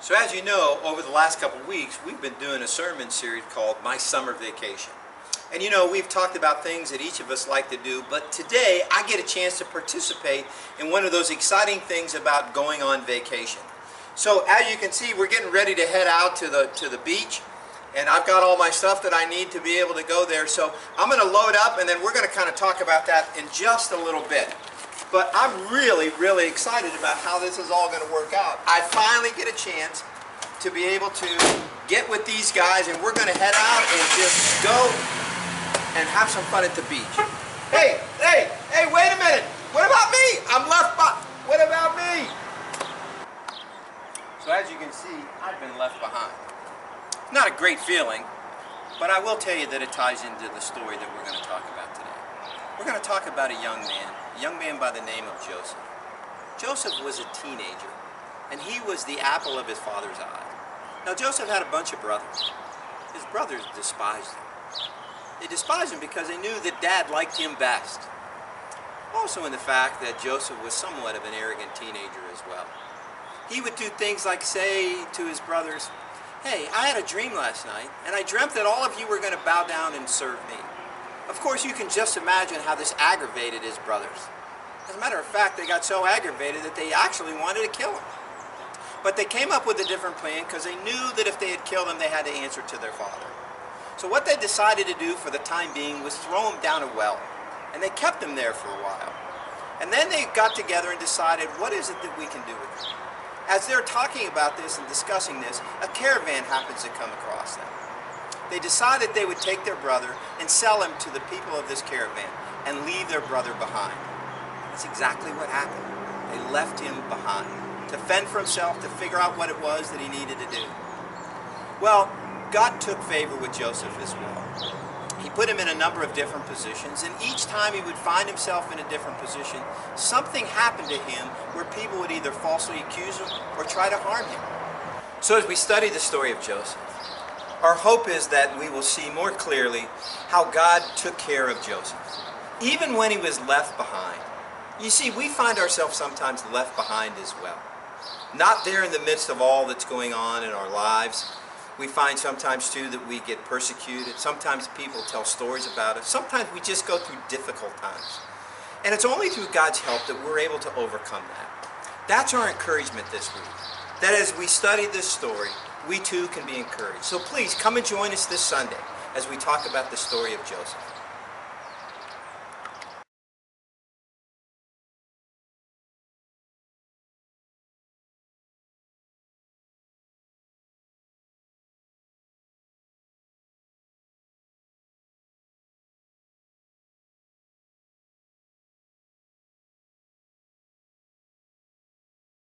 So as you know, over the last couple of weeks, we've been doing a sermon series called My Summer Vacation. And you know, we've talked about things that each of us like to do, but today I get a chance to participate in one of those exciting things about going on vacation. So as you can see, we're getting ready to head out to the beach, and I've got all my stuff that I need to be able to go there. So I'm going to load up, and then we're going to kind of talk about that in just a little bit. But I'm really, really excited about how this is all going to work out. I finally get a chance to be able to get with these guys, and we're going to head out and just go and have some fun at the beach. Hey, wait a minute. What about me? I'm left behind. What about me? So as you can see, I've been left behind. Not a great feeling, but I will tell you that it ties into the story that we're going to talk about today. We're going to talk about a young man by the name of Joseph. Joseph was a teenager, and he was the apple of his father's eye. Now Joseph had a bunch of brothers. His brothers despised him. They despised him because they knew that Dad liked him best. Also in the fact that Joseph was somewhat of an arrogant teenager as well. He would do things like say to his brothers, "Hey, I had a dream last night, and I dreamt that all of you were going to bow down and serve me." Of course, you can just imagine how this aggravated his brothers. As a matter of fact, they got so aggravated that they actually wanted to kill him. But they came up with a different plan because they knew that if they had killed him, they had to answer to their father. So what they decided to do for the time being was throw him down a well. And they kept him there for a while. And then they got together and decided, what is it that we can do with him? As they're talking about this and discussing this, a caravan happens to come across them. They decided they would take their brother and sell him to the people of this caravan and leave their brother behind. That's exactly what happened. They left him behind to fend for himself, to figure out what it was that he needed to do. Well, God took favor with Joseph as well. He put him in a number of different positions, and each time he would find himself in a different position, something happened to him where people would either falsely accuse him or try to harm him. So as we study the story of Joseph, our hope is that we will see more clearly how God took care of Joseph, even when he was left behind. You see, we find ourselves sometimes left behind as well. Not there in the midst of all that's going on in our lives. We find sometimes too that we get persecuted. Sometimes people tell stories about us. Sometimes we just go through difficult times. And it's only through God's help that we're able to overcome that. That's our encouragement this week. That as we study this story, we too can be encouraged. So please come and join us this Sunday as we talk about the story of Joseph.